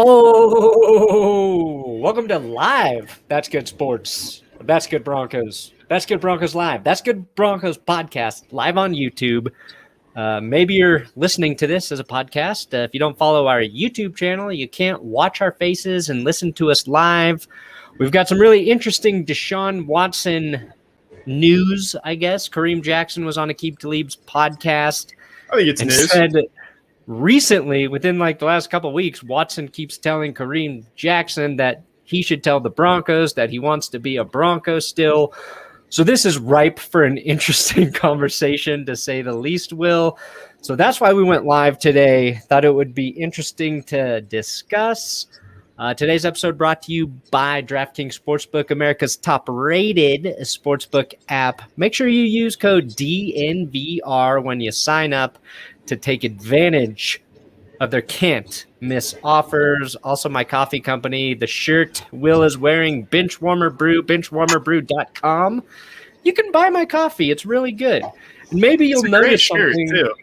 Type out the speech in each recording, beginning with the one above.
Oh, welcome to Live. That's Good Sports. That's Good Broncos. That's Good Broncos Live. That's Good Broncos podcast live on YouTube. Maybe you're listening to this as a podcast. If you don't follow our YouTube channel, you can't watch our faces and listen to us live. We've got some really interesting Deshaun Watson news, I guess. Kareem Jackson was on Aqib Talib's podcast. I think it's news. Said recently, within like the last couple of weeks, Watson keeps telling Kareem Jackson that he should tell the Broncos that he wants to be a Bronco still. So this is ripe for an interesting conversation, to say the least, Will. So that's why we went live today. Thought it would be interesting to discuss. Today's episode brought to you by DraftKings Sportsbook, America's top-rated sportsbook app. Make sure you use code DNVR when you sign up to take advantage of their can't-miss offers. Also, my coffee company, the shirt Will is wearing, Benchwarmer Brew, benchwarmerbrew.com. You can buy my coffee. It's really good. And maybe you'll notice something. Too.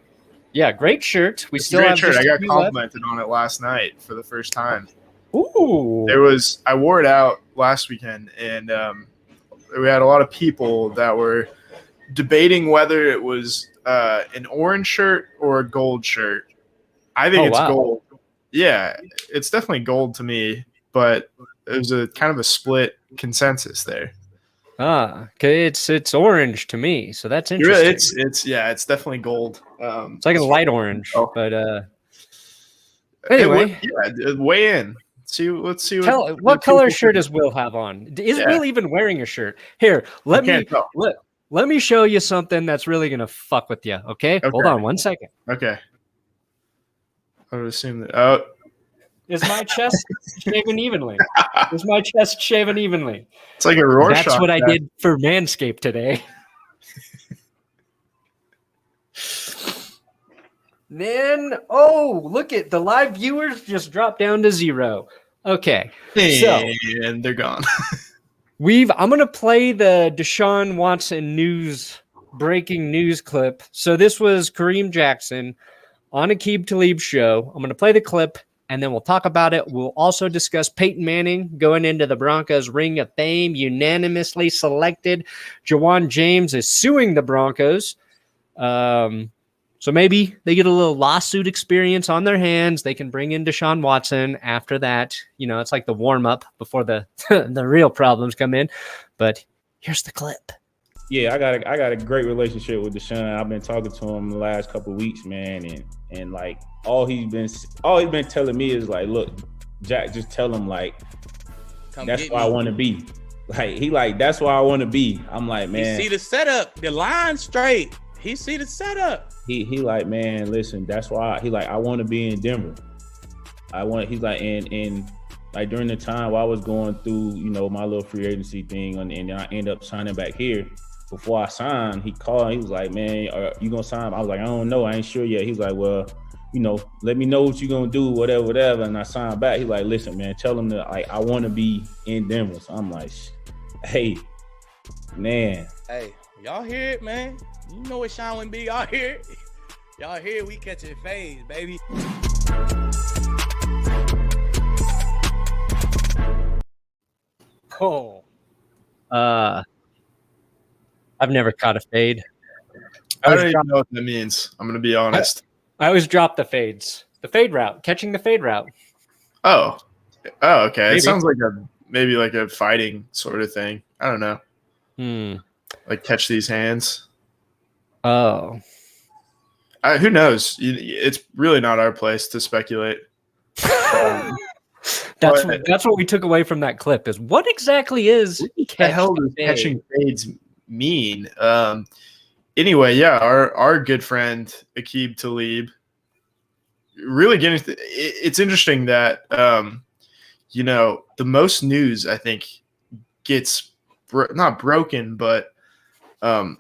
Yeah, great shirt. It's still have shirt. I got complimented on it last night for the first time. Ooh. I wore it out last weekend, and we had a lot of people that were debating whether it was an orange shirt or a gold shirt. I think it's gold. Yeah, it's definitely gold to me, but it was a kind of a split consensus there. Okay, it's orange to me, so that's interesting. It's definitely gold. It's like a light orange, but anyway, weigh in. Let's see. What color shirt does Will have on? Is Will even wearing a shirt? Here, let me show you something that's really gonna fuck with you. Okay, hold on 1 second. Okay. I would assume that. Is my chest shaven evenly? Is my chest shaven evenly? It's like a Rorschach. That's what I did for Manscaped today. Then, look at the live viewers just dropped down to 0. Okay, and they're gone. I'm going to play the Deshaun Watson breaking news clip. So this was Kareem Jackson on Aqib Talib's show. I'm going to play the clip, and then we'll talk about it. We'll also discuss Peyton Manning going into the Broncos Ring of Fame, unanimously selected. Jawan James is suing the Broncos. So maybe they get a little lawsuit experience on their hands. They can bring in Deshaun Watson after that. You know, it's like the warm-up before the the real problems come in. But here's the clip. Yeah, I got a great relationship with Deshaun. I've been talking to him the last couple of weeks, man, and like all he's been telling me is like, look, Jack, just tell him like that's where I want to be. Like that's where I want to be. I'm like, man, he see the setup, the line straight. He see the setup. He like, man, listen, that's why I want to be in Denver. He's like, and like during the time while I was going through, you know, my little free agency thing, and I end up signing back here. Before I signed, he called. He was like, man, are you gonna sign? I was like, I don't know. I ain't sure yet. He was like, well, you know, let me know what you gonna do, whatever. And I signed back. He's like, listen, man, tell him that like I want to be in Denver. So I'm like, hey, man. Hey, y'all hear it, man? You know what Sean would be. Y'all hear it? Y'all hear it? We catching fades, baby. Cool. I've never caught a fade. I don't even know what that means. I'm going to be honest. I always drop the fades. The fade route. Catching the fade route. Oh, okay. Maybe. It sounds like maybe like a fighting sort of thing. I don't know. Like catch these hands. Oh. Who knows? It's really not our place to speculate. That's what we took away from that clip is what exactly is the hell does catching fades mean? Anyway, yeah, our good friend Aqib Talib really getting it's interesting that you know, the most news I think gets not broken, but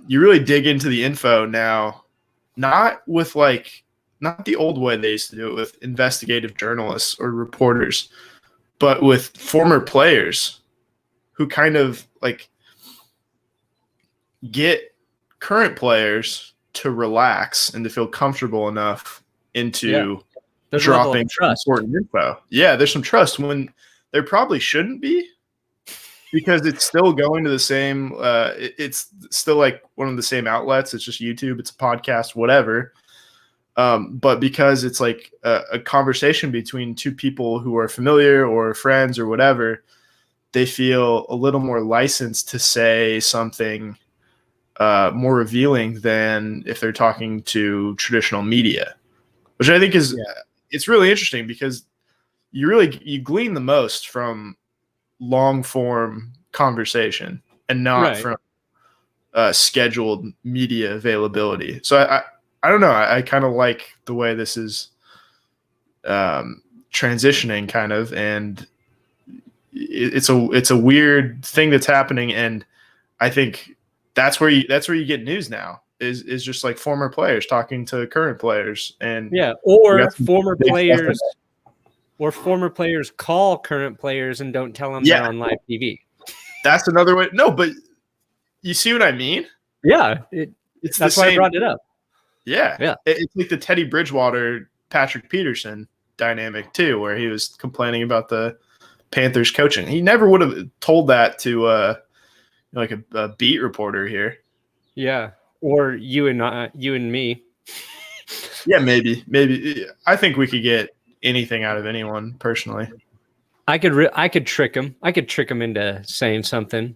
you really dig into the info now, not the old way they used to do it with investigative journalists or reporters, but with former players who kind of like get current players to relax and to feel comfortable enough into There's a level of dropping trust. important info. Yeah, there's some trust when there probably shouldn't be, because it's still going to the same. It's still like one of the same outlets. It's just YouTube. It's a podcast, whatever. But because it's like a conversation between two people who are familiar or friends or whatever, they feel a little more licensed to say something more revealing than if they're talking to traditional media, which I think is it's really interesting, because you glean the most from long form conversation and not from scheduled media availability. So I don't know. I kind of like the way this is transitioning, kind of, and it's a weird thing that's happening, and I think that's where you get news now is just like former players talking to current players, and or former players call current players and don't tell them they're on live TV. That's another way. No, but you see what I mean? Yeah, that's why I brought it up. Yeah. It's like the Teddy Bridgewater, Patrick Peterson dynamic too, where he was complaining about the Panthers coaching. He never would have told that to like a beat reporter here. Yeah, or you and me. Yeah, maybe. I think we could get anything out of anyone personally. I could trick him. I could trick him into saying something.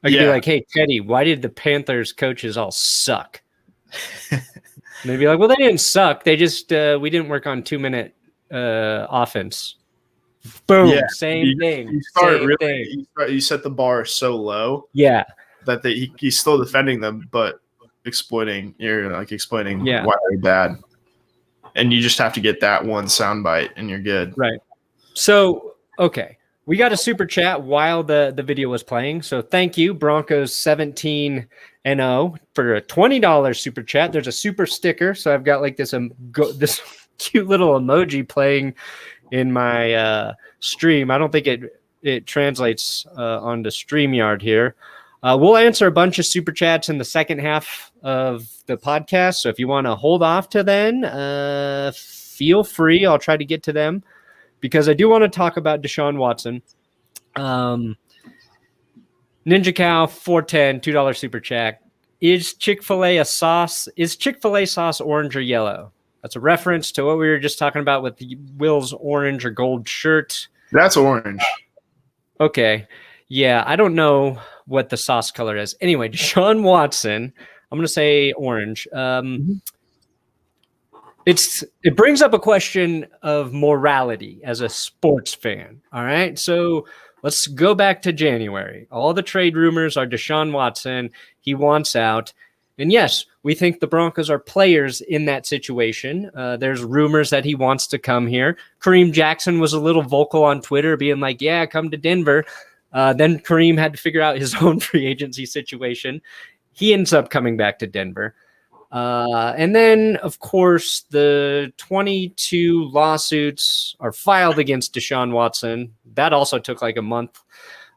I could be like, "Hey, Teddy, why did the Panthers coaches all suck?" And they'd be like, "Well, they didn't suck. They just we didn't work on 2-minute offense." Boom, same thing. You set the bar so low, that he's still defending them, but explaining why they're bad, and you just have to get that one soundbite, and you're good. Right. So, okay. We got a super chat while the video was playing. So thank you, Broncos 17-0 for a $20 super chat. There's a super sticker. So I've got like this cute little emoji playing in my stream. I don't think it translates onto StreamYard here. We'll answer a bunch of super chats in the second half of the podcast. So if you want to hold off to then, feel free. I'll try to get to them, because I do want to talk about Deshaun Watson. Ninja Cow 410 $2 super chat. Is Chick-fil-A sauce? Is Chick-fil-A sauce orange or yellow? That's a reference to what we were just talking about with Will's orange or gold shirt. That's orange. Okay. Yeah, I don't know what the sauce color is. Anyway, Deshaun Watson, I'm going to say orange. It brings up a question of morality as a sports fan. All right. So let's go back to January. All the trade rumors are Deshaun Watson. He wants out. And yes, we think the Broncos are players in that situation. There's rumors that he wants to come here. Kareem Jackson was a little vocal on Twitter being like, yeah, come to Denver. Then Kareem had to figure out his own free agency situation. He ends up coming back to Denver. And then, of course, the 22 lawsuits are filed against Deshaun Watson. That also took like a month.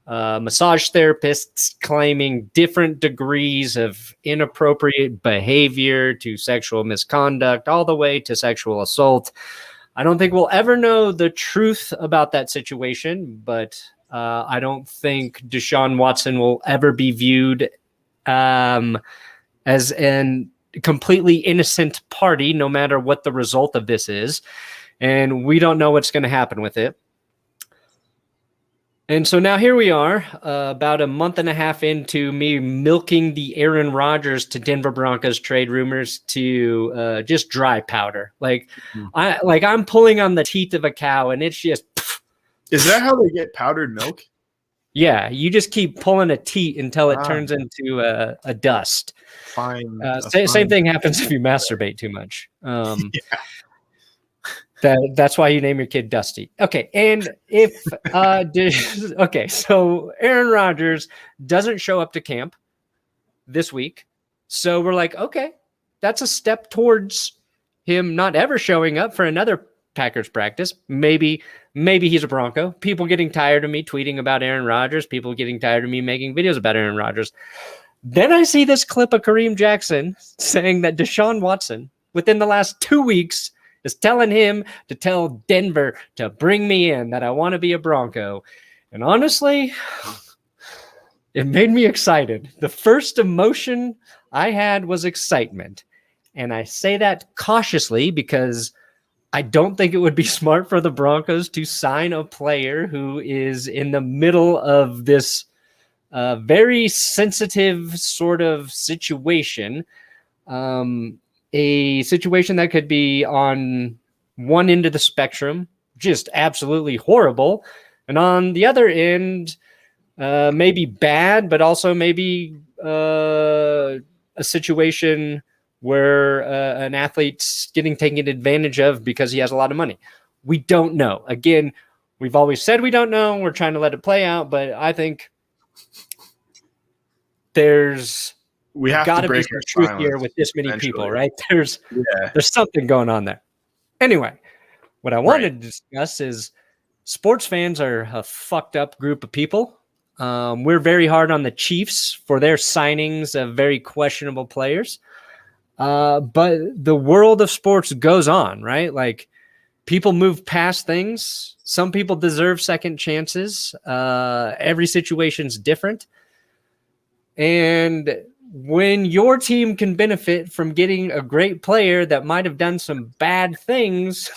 Massage therapists claiming different degrees of inappropriate behavior to sexual misconduct, all the way to sexual assault. I don't think we'll ever know the truth about that situation, but I don't think Deshaun Watson will ever be viewed as an completely innocent party, no matter what the result of this is. And we don't know what's going to happen with it. And so now here we are, about a month and a half into me milking the Aaron Rodgers to Denver Broncos trade rumors to just dry powder. I'm pulling on the teeth of a cow, and it's just. Is that how they get powdered milk? Yeah, you just keep pulling a teat until it turns into a dust. Fine. Same thing happens if you masturbate too much. That's why you name your kid Dusty. Okay, and if so Aaron Rodgers doesn't show up to camp this week, so we're like, okay, that's a step towards him not ever showing up for another Packers practice. Maybe he's a Bronco. People getting tired of me tweeting about Aaron Rodgers. People getting tired of me making videos about Aaron Rodgers. Then I see this clip of Kareem Jackson saying that Deshaun Watson, within the last 2 weeks, is telling him to tell Denver to bring me in, that I want to be a Bronco. And honestly, it made me excited. The first emotion I had was excitement. And I say that cautiously because I don't think it would be smart for the Broncos to sign a player who is in the middle of this very sensitive sort of situation. A situation that could be on one end of the spectrum, just absolutely horrible. And on the other end, maybe bad, but also maybe a situation where an athlete's getting taken advantage of because he has a lot of money. We don't know. Again, we've always said we don't know. We're trying to let it play out, but I think there's got to be some truth here with this many people, right? There's something going on there. Anyway, what I wanted to discuss is sports fans are a fucked up group of people. We're very hard on the Chiefs for their signings of very questionable players. But the world of sports goes on, right? Like, people move past things. Some people deserve second chances. Every situation's different. And when your team can benefit from getting a great player that might have done some bad things,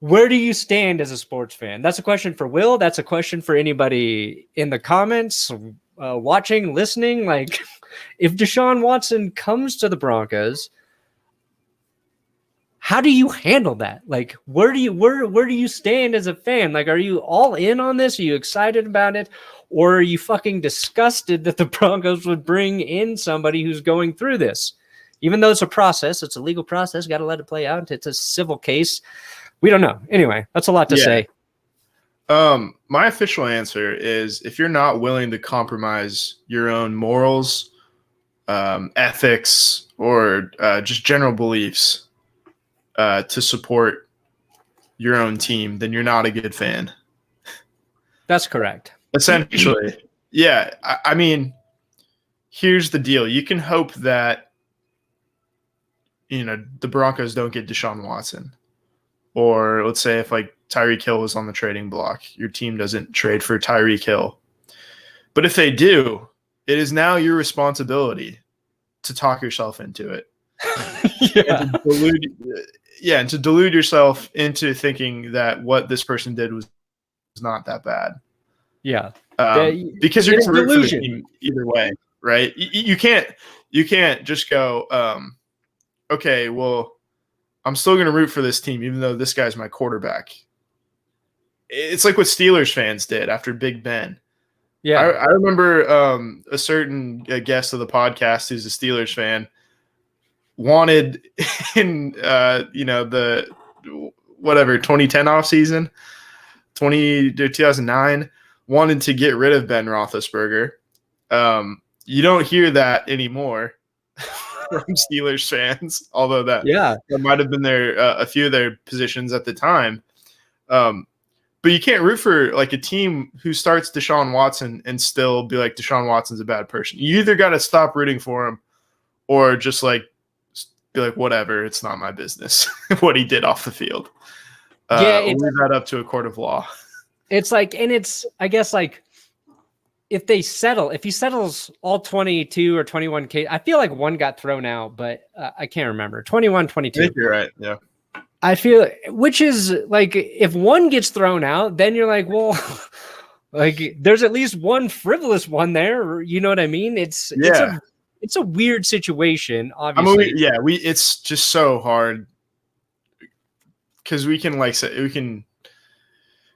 where do you stand as a sports fan? That's a question for Will. That's a question for anybody in the comments, watching, listening. Like, if Deshaun Watson comes to the Broncos, how do you handle that? Like, where do you stand as a fan? Like, are you all in on this? Are you excited about it? Or are you fucking disgusted that the Broncos would bring in somebody who's going through this? Even though it's a process, it's a legal process, got to let it play out. It's a civil case. We don't know. Anyway, that's a lot to say. My official answer is, if you're not willing to compromise your own morals, ethics, or just general beliefs to support your own team, then you're not a good fan. That's correct. Essentially. Yeah. I mean, here's the deal. You can hope that, the Broncos don't get Deshaun Watson. Or let's say if like Tyreek Hill was on the trading block, your team doesn't trade for Tyreek Hill. But if they do, it is now your responsibility to talk yourself into it. And to delude yourself into thinking that what this person did was not that bad. Yeah. Because you're going to root for the team either way, right? You can't just go, okay, well, I'm still going to root for this team, even though this guy's my quarterback. It's like what Steelers fans did after Big Ben. Yeah, I remember a certain guest of the podcast who's a Steelers fan wanted in the 2010 offseason, 2009, wanted to get rid of Ben Roethlisberger. You don't hear that anymore from Steelers fans, although that might have been a few of their positions at the time. But you can't root for like a team who starts Deshaun Watson and still be like, Deshaun Watson's a bad person. You either got to stop rooting for him or just like be like, whatever, it's not my business what he did off the field. We'll leave that up to a court of law. It's like, and it's, I guess, like, if he settles all 22 or 21 cases, I feel like one got thrown out, but I can't remember. 21, 22. I think you're right. Yeah. I feel, which is like, if one gets thrown out, then you're like, well, like, there's at least one frivolous one there. You know what I mean? It's a weird situation, obviously. It's just so hard because we can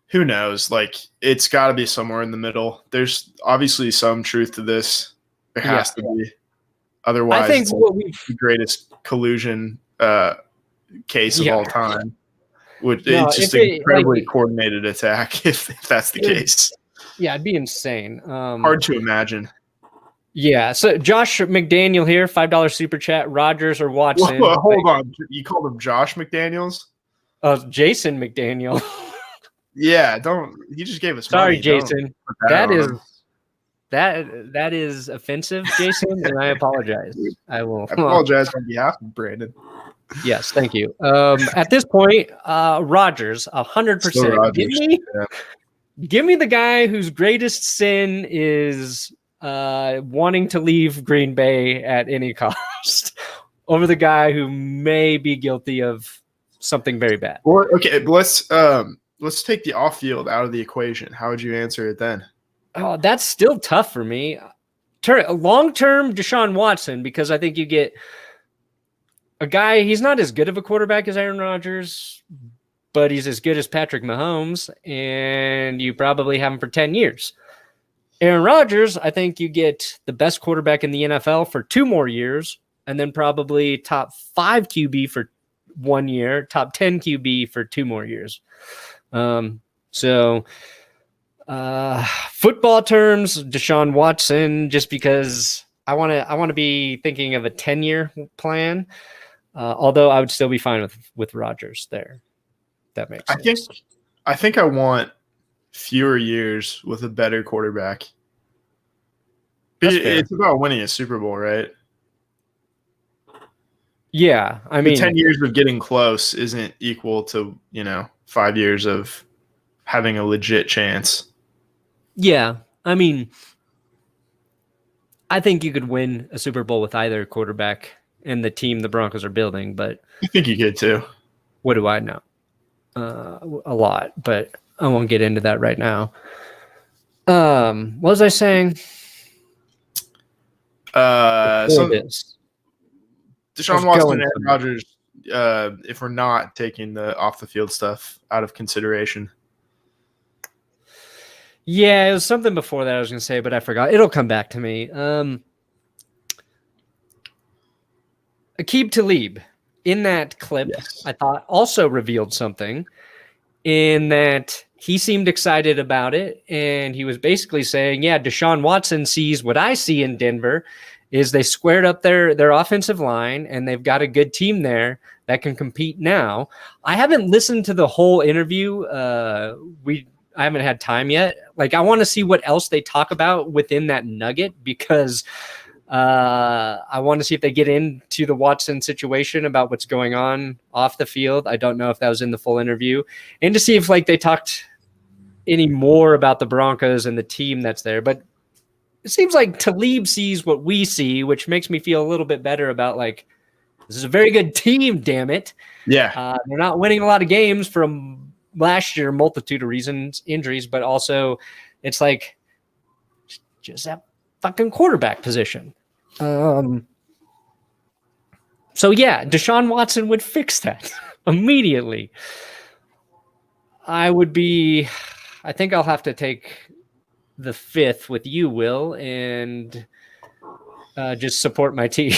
who knows? Like, it's got to be somewhere in the middle. There's obviously some truth to this. There has to be. Otherwise, I think it's the greatest collusion case of all time. It's just an incredibly coordinated attack if that's the case. Yeah, it'd be insane. Hard to imagine. Yeah. So Josh McDaniel here, $5 super chat. Rodgers or Watson? Well, hold on. You called him Josh McDaniels? Jason McDaniel. Yeah, he just gave us Sorry, money. Jason. That is offensive, Jason, and I apologize. I will apologize on behalf of Brandon. Yes, thank you. At this point, Rodgers, 100%. Rodgers. Give me the guy whose greatest sin is wanting to leave Green Bay at any cost over the guy who may be guilty of something very bad. Well, okay, let's take the off field out of the equation. How would you answer it then? Oh, that's still tough for me. Long-term Deshaun Watson, because I think you get a guy, he's not as good of a quarterback as Aaron Rodgers, but he's as good as Patrick Mahomes, and you probably have him for 10 years. Aaron Rodgers, I think you get the best quarterback in the NFL for 2 more years, and then probably top 5 QB for 1 year, top 10 QB for 2 more years. Football terms, Deshaun Watson, just because I want to be thinking of a 10-year plan. Although I would still be fine with Rodgers there. That makes sense. I think I want fewer years with a better quarterback. It's about winning a Super Bowl, right? Yeah, I mean, 10 years of getting close isn't equal to 5 years of having a legit chance. Yeah, I mean, I think you could win a Super Bowl with either quarterback and the team the Broncos are building, but I think you could too. What do I know? A lot, but I won't get into that right now. What was I saying? Deshaun Watson and Aaron Rodgers, if we're not taking the off the field stuff out of consideration. Yeah, it was something before that I was going to say, but I forgot. It'll come back to me. Aqib Talib, in that clip, yes, I thought also revealed something in that he seemed excited about it, and he was basically saying, yeah, Deshaun Watson sees what I see in Denver is they squared up their offensive line, and they've got a good team there that can compete now. I haven't listened to the whole interview. I haven't had time yet. Like, I want to see what else they talk about within that nugget, because I want to see if they get into the Watson situation about what's going on off the field. I don't know if that was in the full interview, and to see if they talked any more about the Broncos and the team that's there. But it seems like Talib sees what we see, which makes me feel a little bit better about this is a very good team. Damn it. Yeah. They're not winning a lot of games from last year, multitude of reasons, injuries, but also it's just that fucking quarterback position. So yeah, Deshaun Watson would fix that immediately. I think I'll have to take the 5th with you, Will, and just support my team.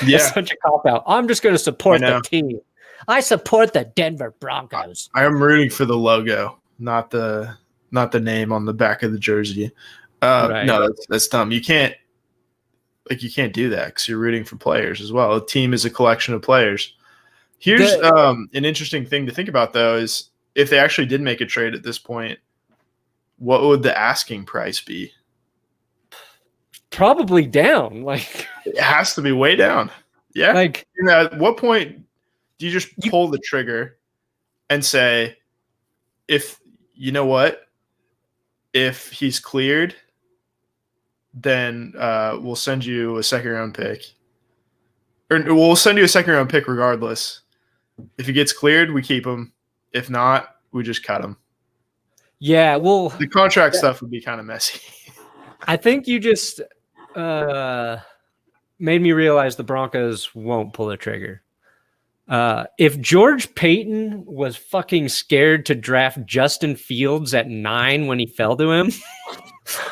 Yeah. It's such a cop-out. I'm just going to support the team. I support the Denver Broncos. I am rooting for the logo, not the name on the back of the jersey. Right. No, that's dumb. You can't do that because you're rooting for players as well. A team is a collection of players. Here's an interesting thing to think about, though, is if they actually did make a trade at this point, what would the asking price be? Probably down. It has to be way down. Yeah. At what point do you just pull the trigger and say, if he's cleared, then we'll send you a 2nd-round pick. Or we'll send you a 2nd-round pick regardless. If he gets cleared, we keep him. If not, we just cut him. Yeah, well, the contract stuff would be kind of messy. I think you just made me realize the Broncos won't pull the trigger. If George Payton was fucking scared to draft Justin Fields at 9 when he fell to him,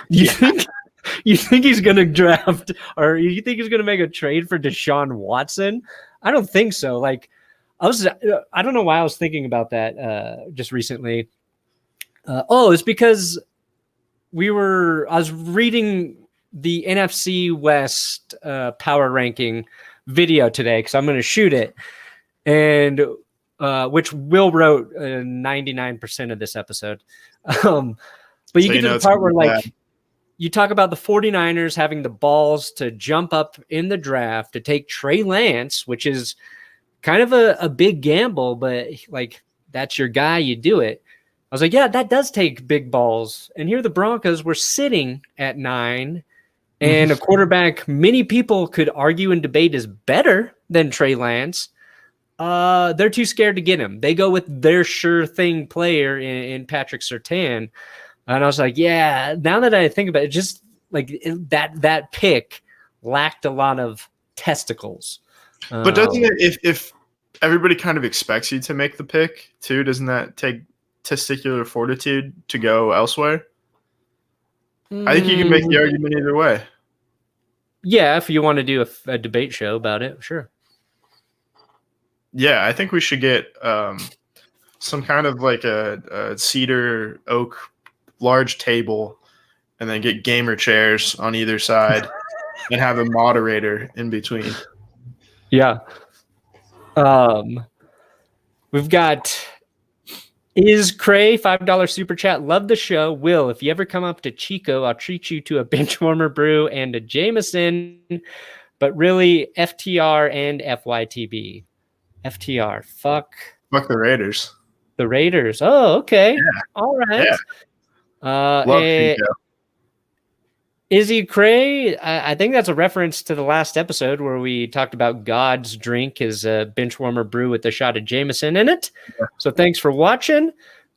you think he's going to draft, or you think he's going to make a trade for Deshaun Watson? I don't think so. I don't know why I was thinking about that just recently. It's because I was reading the NFC West power ranking video today because I'm going to shoot it, and which Will wrote 99% of this episode. But you get to the part where you talk about the 49ers having the balls to jump up in the draft to take Trey Lance, which is kind of a big gamble, but like that's your guy, you do it. I was like, yeah, that does take big balls. And here the Broncos were sitting at 9, and a quarterback many people could argue and debate is better than Trey Lance. They're too scared to get him. They go with their sure thing player in Patrick Surtain. And I was like, yeah, now that I think about it, just like that pick lacked a lot of testicles. But doesn't it, if everybody kind of expects you to make the pick too, doesn't that take testicular fortitude to go elsewhere? I think you can make the argument either way. Yeah, if you want to do a debate show about it, sure. Yeah, I think we should get some kind of like a cedar oak large table, and then get gamer chairs on either side and have a moderator in between. Yeah. We've got Is Cray, $5 super chat. Love the show. Will, if you ever come up to Chico, I'll treat you to a bench warmer brew and a Jameson, but really FTR and FYTB. FTR. Fuck the Raiders. The Raiders. Oh, okay. Yeah. All right. Yeah. Love Chico. Izzy Cray, I think that's a reference to the last episode where we talked about God's drink is a bench warmer brew with a shot of Jameson in it. Yeah. So thanks for watching.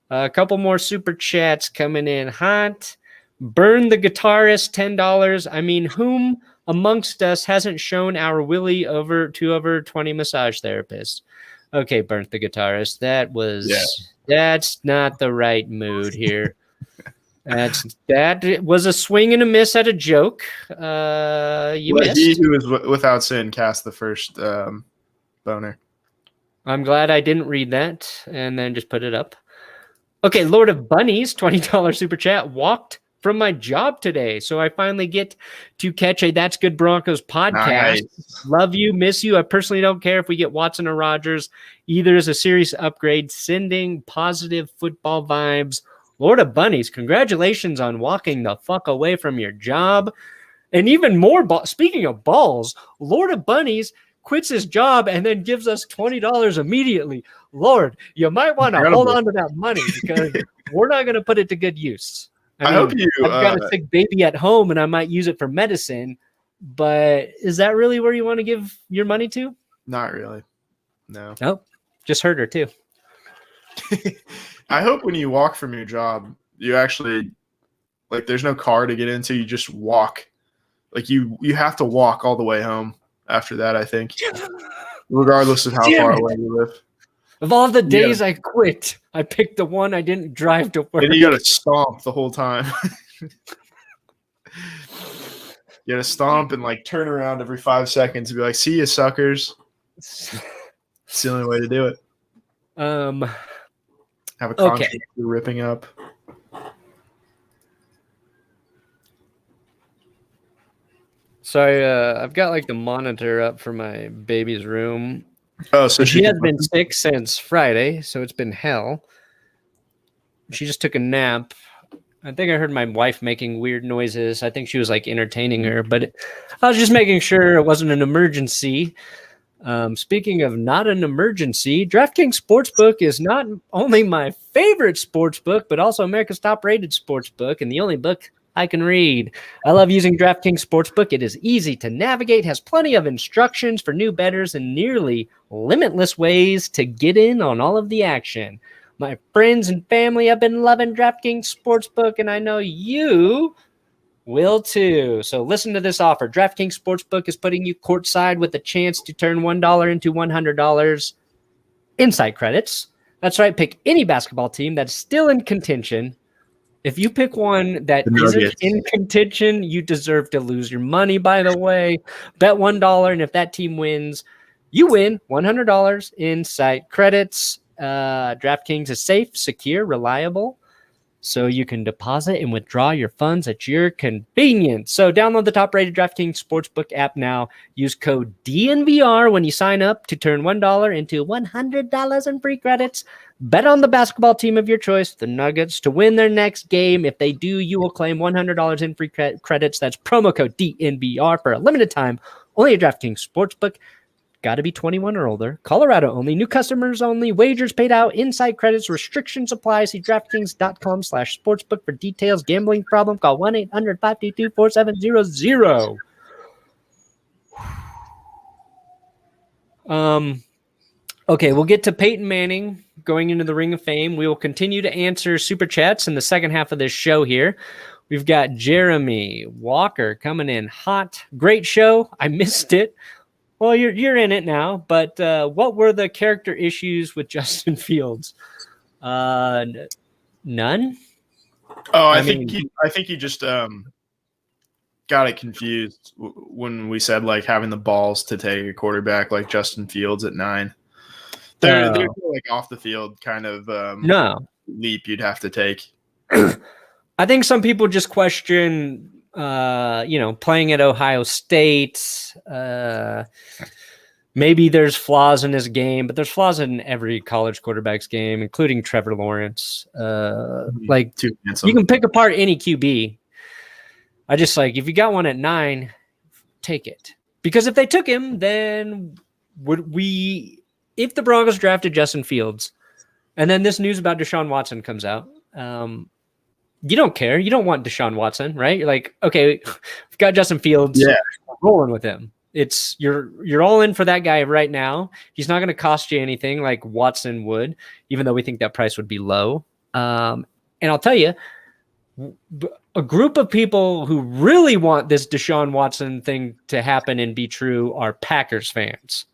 A couple more super chats coming in hot. Burn the Guitarist, $10. I mean, whom amongst us hasn't shown our willy over 20 massage therapists? Okay, Burnt the Guitarist. That's not the right mood here. That was a swing and a miss at a joke. You missed. He who is without sin cast the first boner. I'm glad I didn't read that and then just put it up. Okay, Lord of Bunnies, $20 super chat. Walked from my job today, so I finally get to catch a That's Good Broncos podcast. Nice. Love you, miss you. I personally don't care if we get Watson or Rodgers. Either is a serious upgrade. Sending positive football vibes. Lord of Bunnies, congratulations on walking the fuck away from your job. And even more, speaking of balls, Lord of Bunnies quits his job and then gives us $20 immediately. Lord, you might want to hold on to that money because we're not going to put it to good use. I hope you. I've got a sick baby at home and I might use it for medicine, but is that really where you want to give your money to? Not really. No. Nope. Just hurt her too. I hope when you walk from your job, you actually, like, there's no car to get into. You just walk. Like, you have to walk all the way home after that, I think, regardless of how far away you live. Of all the days I quit, I picked the one I didn't drive to work. And you got to stomp the whole time. You got to stomp and, like, turn around every 5 seconds and be like, see you, suckers. It's the only way to do it. Have a contract you're ripping up. Sorry, I've got like the monitor up for my baby's room. Oh, so she has been sick since Friday, so it's been hell. She just took a nap. I think I heard my wife making weird noises. I think she was like entertaining her, but I was just making sure it wasn't an emergency. Speaking of not an emergency, DraftKings Sportsbook is not only my favorite sportsbook, but also America's top-rated sportsbook and the only book I can read. I love using DraftKings Sportsbook. It is easy to navigate, has plenty of instructions for new bettors, and nearly limitless ways to get in on all of the action. My friends and family have been loving DraftKings Sportsbook, and I know you will too. So listen to this offer. DraftKings Sportsbook is putting you courtside with a chance to turn $1 into $100 insight credits. That's right. Pick any basketball team that's still in contention. If you pick one that isn't in contention, you deserve to lose your money, by the way. Bet $1, and if that team wins, you win $100 insight credits. DraftKings is safe, secure, reliable, so you can deposit and withdraw your funds at your convenience. So download the top-rated DraftKings Sportsbook app now. Use code DNVR when you sign up to turn $1 into $100 in free credits. Bet on the basketball team of your choice, the Nuggets, to win their next game. If they do, you will claim $100 in free credits. That's promo code DNVR for a limited time. Only at DraftKings Sportsbook. Got to be 21 or older. Colorado only. New customers only. Wagers paid out. Inside credits. Restrictions apply. See DraftKings.com/sportsbook for details. Gambling problem? Call 1-800-522-4700. Okay, we'll get to Peyton Manning going into the Ring of Fame. We will continue to answer super chats in the second half of this show here. We've got Jeremy Walker coming in hot. Great show. I missed it. Well, you're in it now, but what were the character issues with Justin Fields? None. Oh, I think he just got it confused when we said like having the balls to take a quarterback like Justin Fields at 9. They're like off the field kind of leap you'd have to take. I think some people just question, playing at Ohio State. Maybe there's flaws in his game, but there's flaws in every college quarterback's game, including Trevor Lawrence. You can pick apart any QB. I just if you got one at 9, take it. Because if they took him, then if the Broncos drafted Justin Fields, and then this news about Deshaun Watson comes out, you don't care. You don't want Deshaun Watson, right? You're like, okay, we've got Justin Fields. Yeah, rolling with him. It's you're all in for that guy right now. He's not going to cost you anything like Watson would, even though we think that price would be low. And I'll tell you, a group of people who really want this Deshaun Watson thing to happen and be true are Packers fans.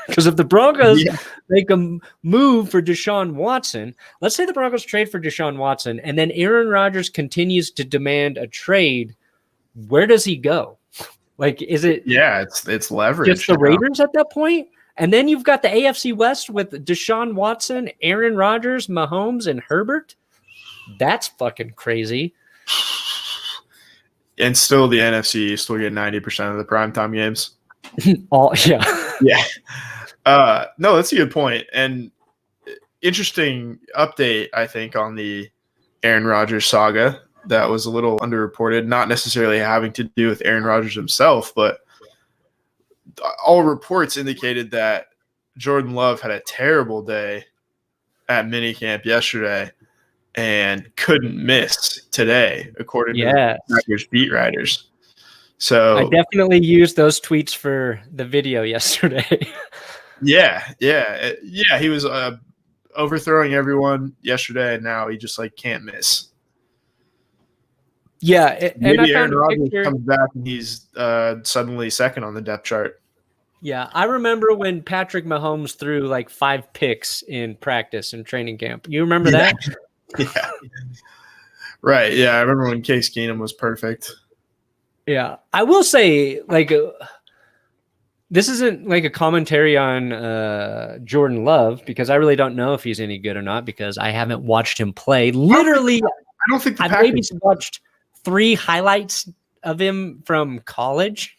Because if the Broncos make a move for Deshaun Watson, let's say the Broncos trade for Deshaun Watson, and then Aaron Rodgers continues to demand a trade, where does he go? Is it? Yeah, it's leverage. Just the Raiders at that point? And then you've got the AFC West with Deshaun Watson, Aaron Rodgers, Mahomes, and Herbert. That's fucking crazy. And still the NFC, you still get 90% of the primetime games. Yeah. No, that's a good point. And interesting update, I think, on the Aaron Rodgers saga that was a little underreported, not necessarily having to do with Aaron Rodgers himself, but all reports indicated that Jordan Love had a terrible day at minicamp yesterday and couldn't miss today, according to the Packers beat writers. So I definitely used those tweets for the video yesterday. Yeah. He was overthrowing everyone yesterday, and now he just can't miss. Yeah, maybe Aaron Rodgers comes back and he's suddenly second on the depth chart. Yeah, I remember when Patrick Mahomes threw 5 picks in practice and training camp. You remember that? Yeah. Right. Yeah, I remember when Case Keenum was perfect. Yeah, I will say, this isn't a commentary on Jordan Love, because I really don't know if he's any good or not, because I haven't watched him play. Literally, I don't think I've maybe watched 3 highlights of him from college.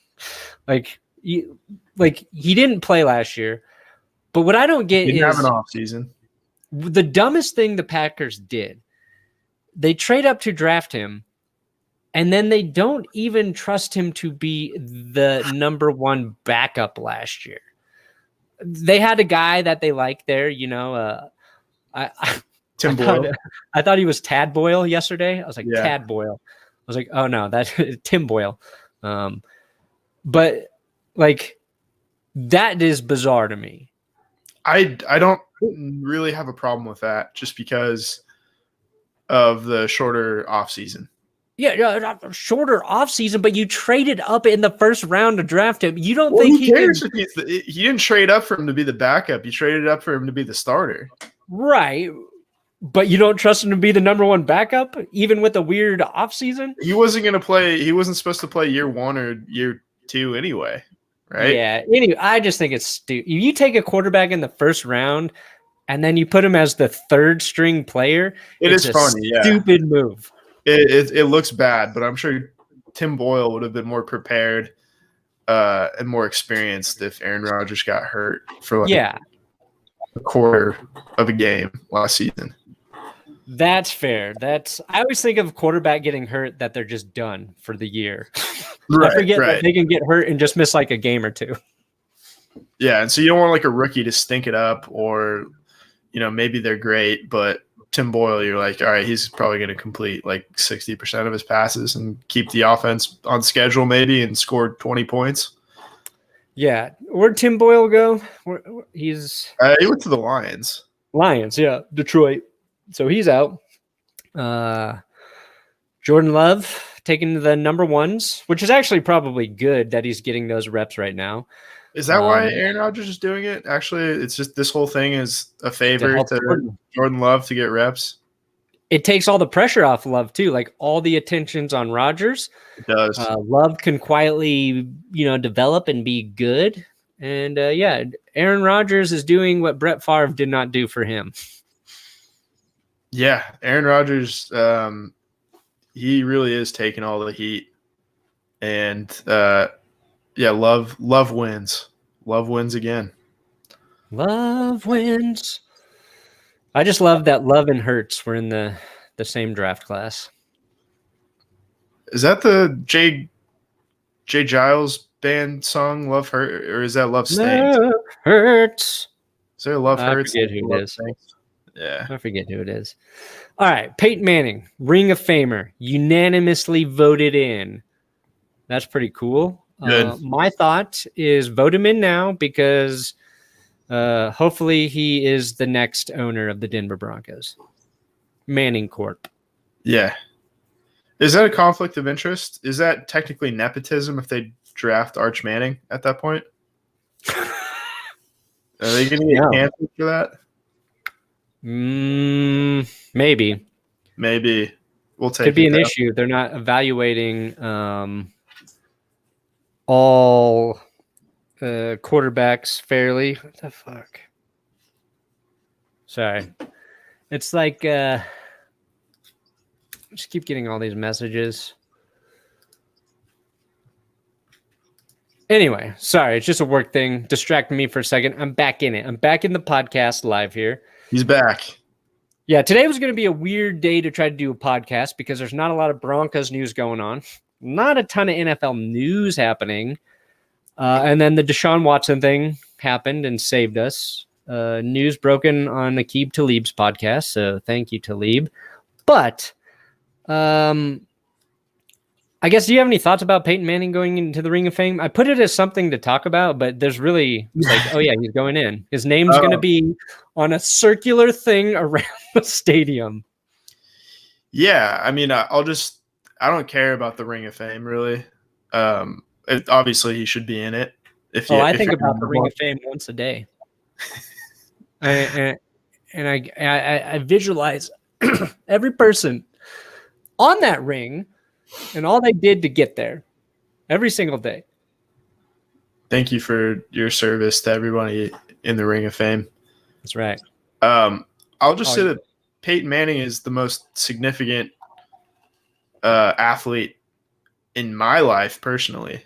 He didn't play last year, but what I don't get is have an off season. The dumbest thing the Packers did. They trade up to draft him, and then they don't even trust him to be the number 1 backup last year. They had a guy that they liked there, Tim Boyle. I thought he was Tad Boyle yesterday. I was like, Tad Boyle. I was like, oh no, that's Tim Boyle. But that is bizarre to me. I don't really have a problem with that, just because of the shorter offseason. Yeah, shorter offseason, but you traded up in the first round to draft him. You don't think he cares if he didn't trade up for him to be the backup. You traded up for him to be the starter. Right. But you don't trust him to be the number 1 backup, even with a weird offseason? He wasn't going to play. He wasn't supposed to play year 1 or year 2 anyway, right? Yeah. Anyway, I just think it's stupid. You take a quarterback in the first round and then you put him as the 3rd string player. It's a funny, stupid move. It looks bad, but I'm sure Tim Boyle would have been more prepared and more experienced if Aaron Rodgers got hurt for a quarter of a game last season. That's fair. I always think of quarterback getting hurt that they're just done for the year. Right, I forget that they can get hurt and just miss a game or 2. Yeah, and so you don't want like a rookie to stink it up, or maybe they're great, but Tim Boyle, you're like, all right, he's probably going to complete like 60% of his passes and keep the offense on schedule maybe and score 20 points. Yeah. Where'd Tim Boyle go? He went to the Lions. Lions, yeah. Detroit. So he's out. Jordan Love taking the number ones, which is actually probably good that he's getting those reps right now. Is that why Aaron Rodgers is doing it? Actually, it's just this whole thing is a favor to Jordan Love to get reps. It takes all the pressure off Love too. Like all the attention's on Rodgers. It does. Love can quietly, develop and be good. And Aaron Rodgers is doing what Brett Favre did not do for him. Yeah, Aaron Rodgers, he really is taking all the heat. And Love wins. Love wins again. Love wins. I just love that Love and Hurts were in the same draft class. Is that the Jay Giles band song, Love Hurt, or is that Love Stains? Love Hurts. Is there Love Hurts? I forget who it is. Stains? Yeah. I forget who it is. All right. Peyton Manning, Ring of Famer, unanimously voted in. That's pretty cool. Good. My thought is vote him in now because hopefully he is the next owner of the Denver Broncos. Manning Corp. Yeah. Is that a conflict of interest? Is that technically nepotism if they draft Arch Manning at that point? Are they going to get canceled for that? Maybe. We'll take it. Could be an issue. They're not evaluating all quarterbacks fairly. What the fuck? Sorry. It's like I just keep getting all these messages. Anyway, sorry. It's just a work thing. Distracting me for a second. I'm back in it. I'm back in the podcast live here. He's back. Yeah, today was going to be a weird day to try to do a podcast because there's not a lot of Broncos news going on. Not a ton of NFL news happening. And then the Deshaun Watson thing happened and saved us. News broken on Aqib Talib's podcast, so thank you, Talib. But I guess, do you have any thoughts about Peyton Manning going into the Ring of Fame? I put it as something to talk about, but there's really like, oh yeah, he's going in. His name's going to be on a circular thing around the stadium. Yeah, I mean, I don't care about the Ring of Fame really. Obviously, he should be in it. I think about the Ring of Fame once a day, and I visualize every person on that ring and all they did to get there every single day. Thank you for your service to everybody in the Ring of Fame. That's right. I'll just say that Peyton Manning is the most significant athlete in my life personally,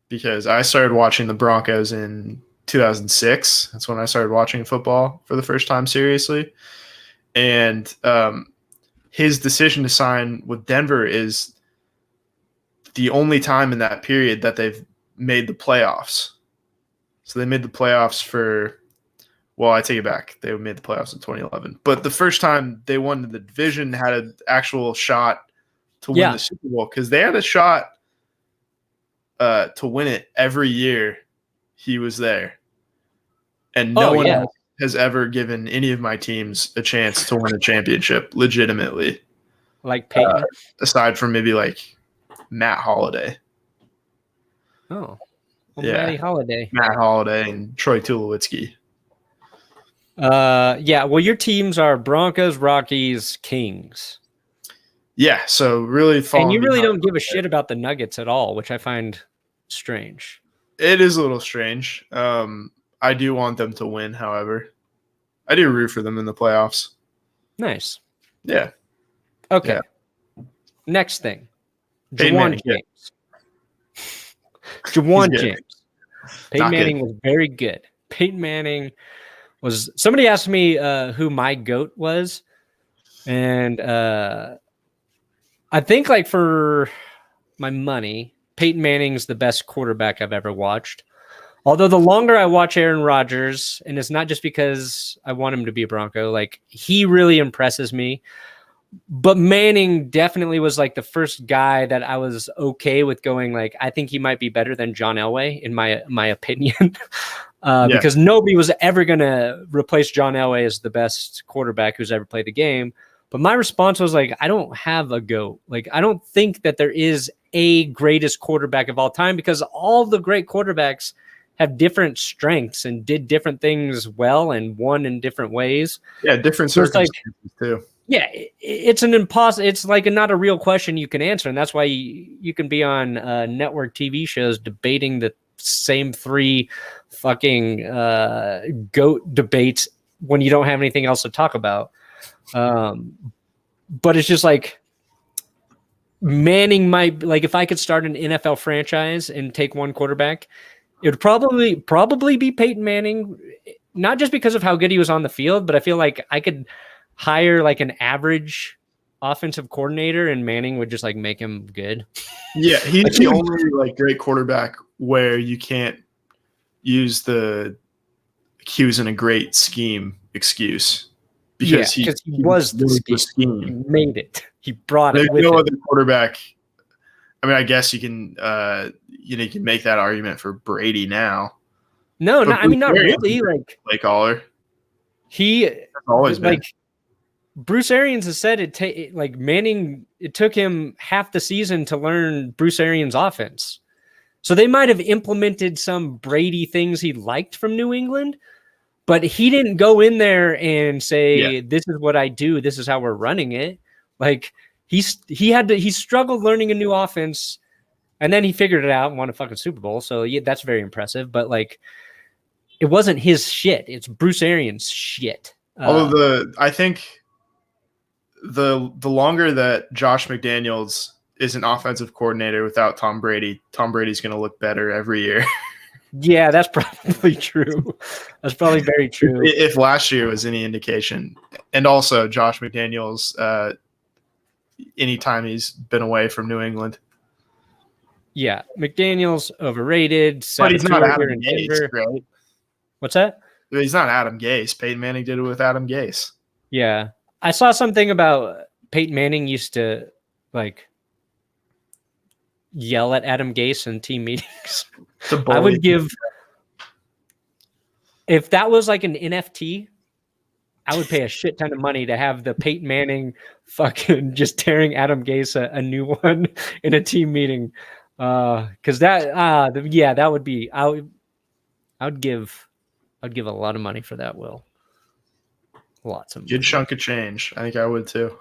because I started watching the Broncos in 2006. That's when I started watching football for the first time seriously. And his decision to sign with Denver is the only time in that period that they've made the playoffs. So they made the playoffs I take it back. They made the playoffs in 2011. But the first time they won the division, had an actual shot to win the Super Bowl, because they had a shot to win it every year he was there. And no one else has ever given any of my teams a chance to win a championship legitimately. Like Peyton? Aside from maybe like Matt Holliday. Oh. Well, Matty Holiday. Matt Holliday and Troy Tulowitzki. Well, your teams are Broncos, Rockies, Kings. Yeah, so really and you really don't give a shit about the Nuggets at all, which I find strange. It is a little strange. I do want them to win, however. I do root for them in the playoffs. Nice. Yeah. Okay. Yeah. Next thing. Jawan James. Jawan James. Peyton Manning was very good. Peyton Manning was – somebody asked me who my GOAT was. And I think like for my money, Peyton Manning's the best quarterback I've ever watched. Although the longer I watch Aaron Rodgers, and it's not just because I want him to be a Bronco, like he really impresses me. But Manning definitely was like the first guy that I was okay with going like, I think he might be better than John Elway in my opinion. Because nobody was ever going to replace John Elway as the best quarterback who's ever played the game. But my response was like, I don't have a GOAT. Like, I don't think that there is a greatest quarterback of all time, because all the great quarterbacks have different strengths and did different things well and won in different ways. Yeah, different circumstances too. Yeah, it's an it's like not a real question you can answer, and that's why you can be on network TV shows debating the same three fucking GOAT debates when you don't have anything else to talk about. But it's just like Manning might, like, if I could start an NFL franchise and take one quarterback, it would probably be Peyton Manning, not just because of how good he was on the field, but I feel like I could hire like an average offensive coordinator and Manning would just like make him good. Yeah, he's the only like great quarterback where you can't use the he was in a great scheme excuse, because he was the scheme. He made it. He brought it with no him. other quarterback. I mean, I guess you can you can make that argument for Brady now. No, not really. Like Play caller. He always been. Like Bruce Arians has said like Manning, it took him half the season to learn Bruce Arians' offense. So they might have implemented some Brady things he liked from New England, but he didn't go in there and say, this is what I do, this is how we're running it. Like he struggled learning a new offense, and then he figured it out and won a fucking Super Bowl. So yeah, that's very impressive. But like, it wasn't his shit. It's Bruce Arians' shit. Although I think the longer that Josh McDaniels is an offensive coordinator without Tom Brady's going to look better every year. Yeah, that's probably true. That's probably very true. If last year was any indication. And also Josh McDaniels, anytime he's been away from New England. Yeah, McDaniels overrated. But he's not Adam Gase, right? What's that? He's not Adam Gase. Peyton Manning did it with Adam Gase. Yeah. I saw something about Peyton Manning used to like yell at Adam Gase in team meetings. I would give, if that was like an NFT, I would pay a shit ton of money to have the Peyton Manning fucking just tearing Adam Gase a new one in a team meeting. Because that would be, I would give a lot of money for that, Will. Lots of money. Good chunk of change. I think I would too.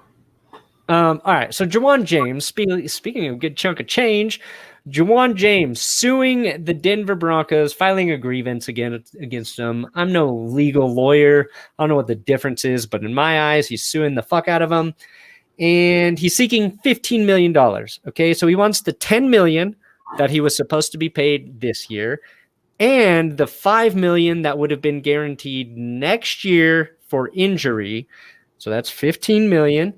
All right. So Jawan James, speaking of good chunk of change, Jawan James suing the Denver Broncos, filing a grievance against them. I'm no legal lawyer. I don't know what the difference is, but in my eyes, he's suing the fuck out of them. And he's seeking $15 million. Okay. So he wants the $10 million that he was supposed to be paid this year, and the $5 million that would have been guaranteed next year for injury. So that's $15 million.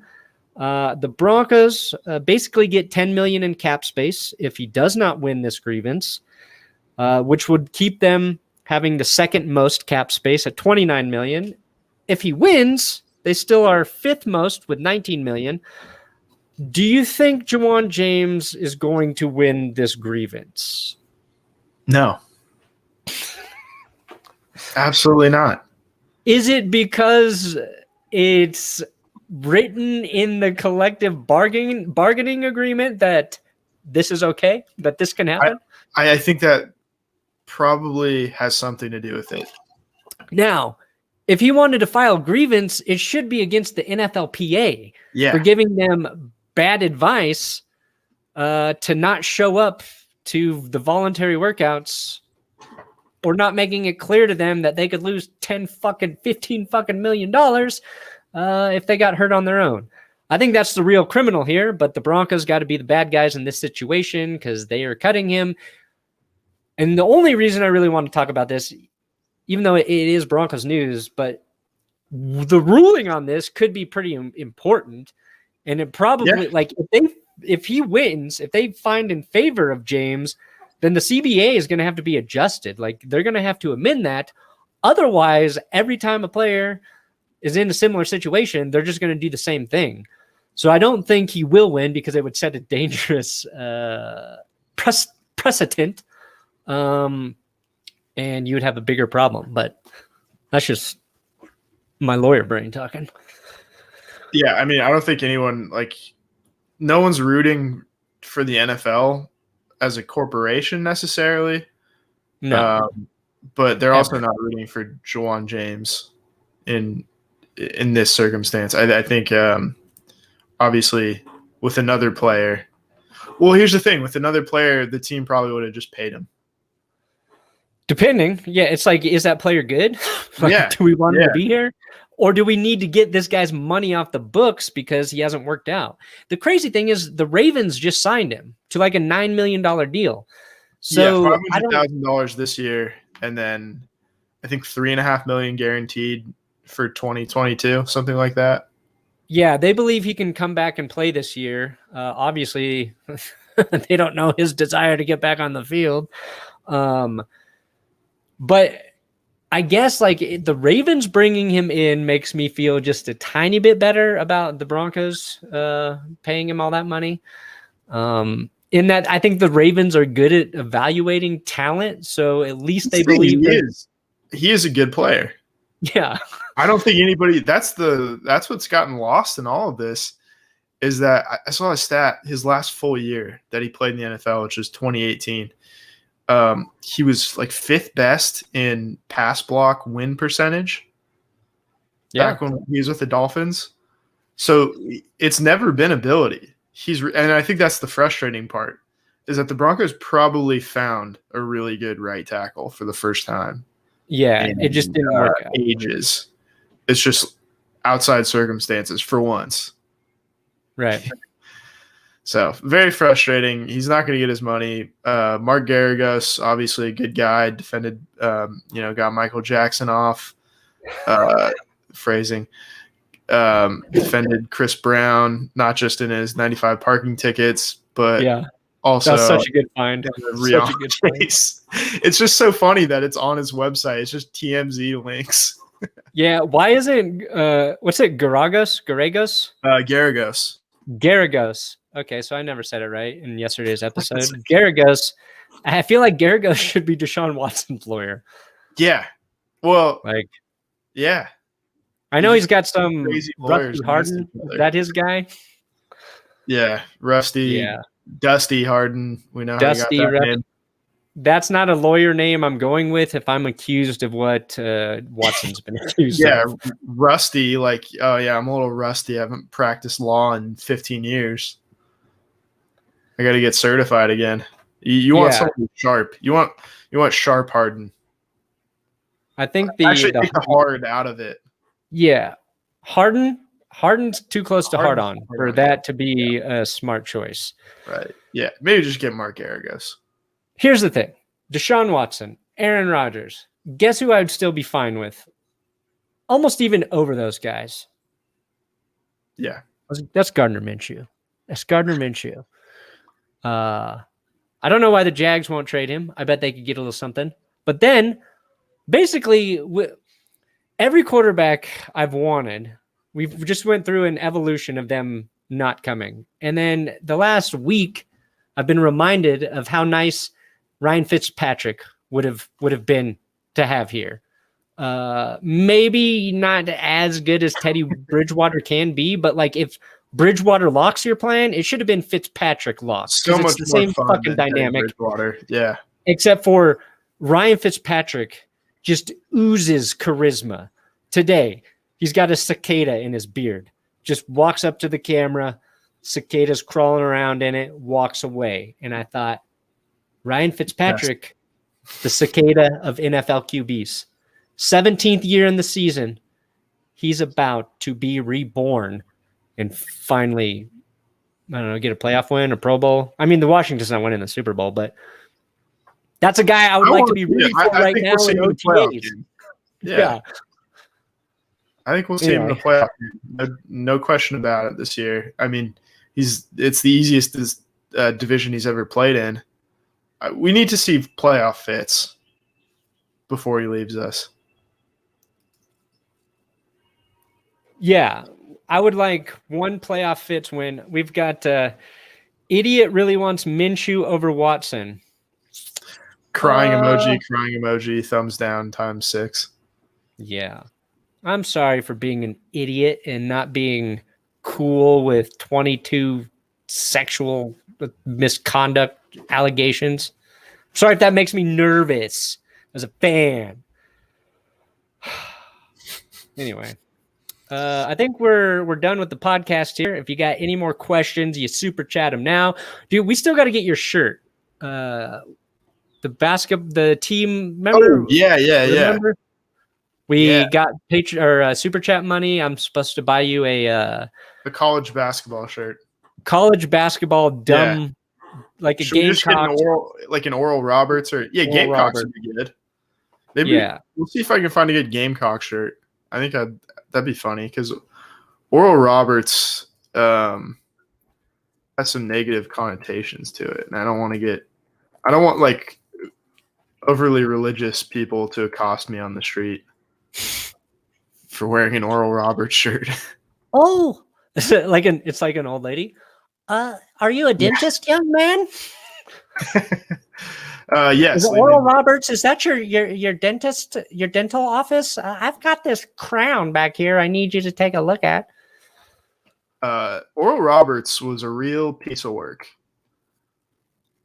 The Broncos basically get $10 million in cap space if he does not win this grievance, which would keep them having the second most cap space at $29 million. If he wins, they still are fifth most with $19 million. Do you think Jawan James is going to win this grievance? No. Absolutely not. Is it because it's written in the collective bargaining agreement that this is okay, that this can happen? I think that probably has something to do with it. Now, if he wanted to file grievance, it should be against the NFLPA for giving them bad advice to not show up to the voluntary workouts, or not making it clear to them that they could lose $15 million if they got hurt on their own. I think that's the real criminal here, but the Broncos got to be the bad guys in this situation because they are cutting him. And the only reason I really want to talk about this, even though it is Broncos news, but the ruling on this could be pretty important. And it probably, like, if he wins, if they find in favor of James, then the CBA is going to have to be adjusted. Like they're going to have to amend that. Otherwise, every time a player is in a similar situation, they're just going to do the same thing. So I don't think he will win because it would set a dangerous precedent, and you would have a bigger problem. But that's just my lawyer brain talking. Yeah, I mean, I don't think anyone, like, no one's rooting for the NFL as a corporation necessarily. No. But they're also not rooting for Juwan James in this circumstance. I think obviously with another player. Well, here's the thing. With another player, the team probably would have just paid him. Depending. Yeah, it's like, is that player good? Like, yeah. Do we want him to be here? Or do we need to get this guy's money off the books because he hasn't worked out? The crazy thing is the Ravens just signed him to like a $9 million deal. So $500,000 this year, and then I think $3.5 million guaranteed for 2022, something like that. Yeah, they believe he can come back and play this year. Obviously, they don't know his desire to get back on the field. But I guess like the Ravens bringing him in makes me feel just a tiny bit better about the Broncos paying him all that money. In that I think the Ravens are good at evaluating talent, so at least they believe he is a good player. Yeah. I don't think anybody that's what's gotten lost in all of this is that I saw a stat his last full year that he played in the NFL, which was 2018. He was like 5th best in pass block win percentage. Yeah. Back when he was with the Dolphins. So it's never been ability. And I think that's the frustrating part is that the Broncos probably found a really good right tackle for the first time. Yeah, it just didn't work out. Ages. It's just outside circumstances for once. Right. So very frustrating. He's not going to get his money. Mark Garagos, obviously a good guy, defended, got Michael Jackson off. Phrasing. Defended Chris Brown, not just in his 95 parking tickets, but also that's such a good find. Such a good case. It's just so funny that it's on his website. It's just TMZ links. Yeah. Why isn't what's it? Garagos? Garagos. Okay, so I never said it right in yesterday's episode. Garagos. I feel like Garagos should be Deshaun Watson's lawyer. Yeah. Well, yeah. I know he's got some Rusty Harden. Is that his guy? Yeah, Rusty. Yeah. Dusty Harden. We know Dusty how he got that name. That's not a lawyer name I'm going with if I'm accused of what Watson's been accused of. Yeah, rusty, like, oh yeah, I'm a little rusty. I haven't practiced law in 15 years. I got to get certified again. You want something sharp. You want sharp Harden. I think take the hard out of it. Yeah. Harden's too close to hard on for that to be a smart choice. Right. Yeah. Maybe just get Mark Garagos. Here's the thing. Deshaun Watson, Aaron Rodgers. Guess who I would still be fine with? Almost even over those guys. Yeah. That's Gardner Minshew. I don't know why the Jags won't trade him. I bet they could get a little something. But then, basically, every quarterback I've wanted, we've just went through an evolution of them not coming. And then the last week, I've been reminded of how nice Ryan Fitzpatrick would have been to have here. Maybe not as good as Teddy Bridgewater can be, but like if Bridgewater locks your plan, it should have been Fitzpatrick locks. So much it's the same fun fucking dynamic. Bridgewater. Yeah. Except for Ryan Fitzpatrick just oozes charisma. Today, he's got a cicada in his beard. Just walks up to the camera, cicada's crawling around in it, walks away. And I thought, Ryan Fitzpatrick, the cicada of NFL QBs. 17th year in the season, he's about to be reborn and finally, I don't know, get a playoff win, a Pro Bowl. I mean, the Washington's not winning the Super Bowl, but that's a guy I would like to be rooting for right now in OTAs. Yeah. I think we'll see him in the playoff. No question about it this year. I mean, it's the easiest division he's ever played in. we need to see playoff fits before he leaves us. Yeah, I would like one playoff fits win. We've got idiot really wants Minshew over Watson. Crying emoji, thumbs down ×6. Yeah. I'm sorry for being an idiot and not being cool with 22 sexual misconduct allegations. Sorry if that makes me nervous as a fan. Anyway, I think we're done with the podcast here. If you got any more questions, you super chat them now. Dude, we still got to get your shirt. The team member. Oh, yeah. We got super chat money. I'm supposed to buy you a college basketball shirt. College basketball dumb, like a Gamecock, like an Oral Roberts or Gamecocks would be good. Maybe we'll see if I can find a good Gamecock shirt. I think that'd be funny because Oral Roberts has some negative connotations to it, and I don't want like overly religious people to accost me on the street for wearing an Oral Roberts shirt. Oh, it's like an old lady. Are you a dentist, young man? Yes. Is it Oral Roberts? Is that your dentist, your dental office? I've got this crown back here. I need you to take a look at. Oral Roberts was a real piece of work.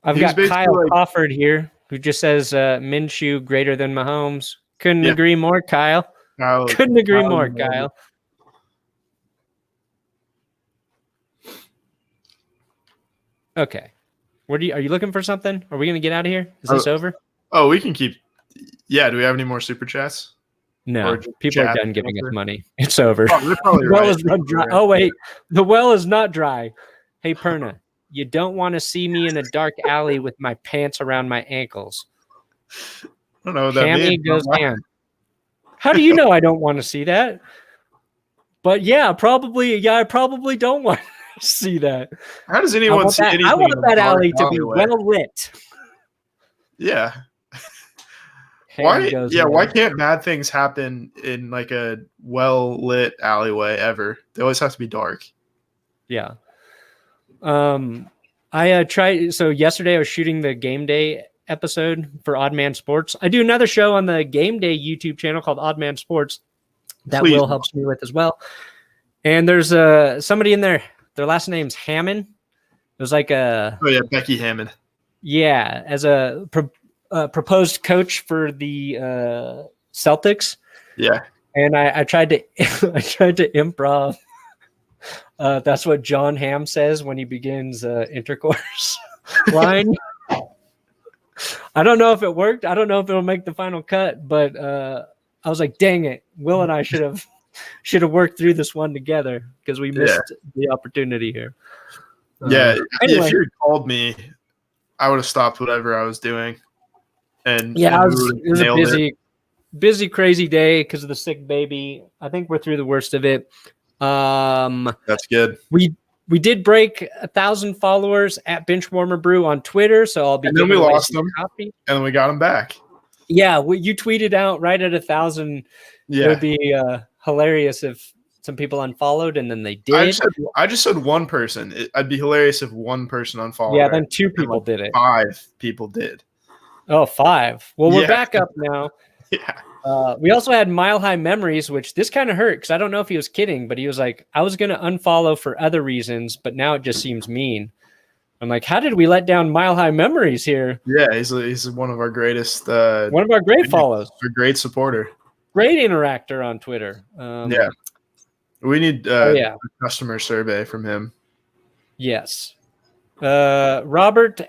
I've got Kyle Crawford here, who just says Minshew greater than Mahomes. Couldn't agree more, Kyle. Couldn't agree more, Kyle. Okay. Are you looking for something? Are we going to get out of here? Is this over? Oh, we can keep. Yeah. Do we have any more super chats? No. People are done giving us money. It's over. Oh, they're probably the well is not dry. Oh, wait. The well is not dry. Hey, Perna, you don't want to see me in a dark alley with my pants around my ankles. I don't know what that Cammy means. goes ham. How do you know I don't want to see that? But I probably don't want to see that. How does anyone see anything? I want that alley to be well lit. Yeah. Why can't bad things happen in like a well lit alleyway ever? They always have to be dark. Yeah. I tried. So yesterday I was shooting the game day episode for Odd Man Sports. I do another show on the game day YouTube channel called Odd Man Sports that Will helps me with as well. And there's somebody in there. Their last name's Hammond. It was like Becky Hammond. Yeah, as a proposed coach for the Celtics. Yeah, and I tried to improv. That's what John Hamm says when he begins intercourse line. I don't know if it worked. I don't know if it'll make the final cut, but I was like, dang it. Will and I should have worked through this one together because we missed the opportunity here. Anyway. If you had called me, I would have stopped whatever I was doing. And it was a busy, crazy day because of the sick baby. I think we're through the worst of it. That's good. We did break 1,000 followers at Benchwarmer Brew on Twitter, so I'll be. And then we lost them, and then we got them back. Yeah, you tweeted out right at 1,000. Yeah, it would be hilarious if some people unfollowed, and then they did. I just said one person. I'd be hilarious if one person unfollowed. Yeah, then 2 people did it. 5 people did. Oh, 5. Well, we're back up now. Yeah. We also had Mile High Memories, which this kind of hurt because I don't know if he was kidding, but he was like, I was going to unfollow for other reasons, but now it just seems mean. I'm like, how did we let down Mile High Memories here? Yeah, he's one of our greatest. One of our great follows. A great supporter. Great interactor on Twitter. Yeah. We need a customer survey from him. Yes. Robert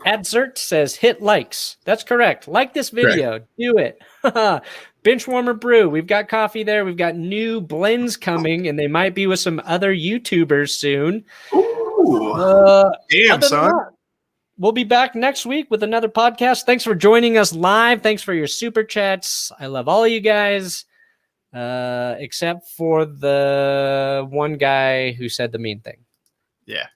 Adzert says hit likes. That's correct. Like this video. Correct. Do it. Benchwarmer Brew. We've got coffee there. We've got new blends coming, and they might be with some other YouTubers soon. Ooh. Damn, son. We'll be back next week with another podcast. Thanks for joining us live. Thanks for your super chats. I love all of you guys, except for the one guy who said the mean thing. Yeah.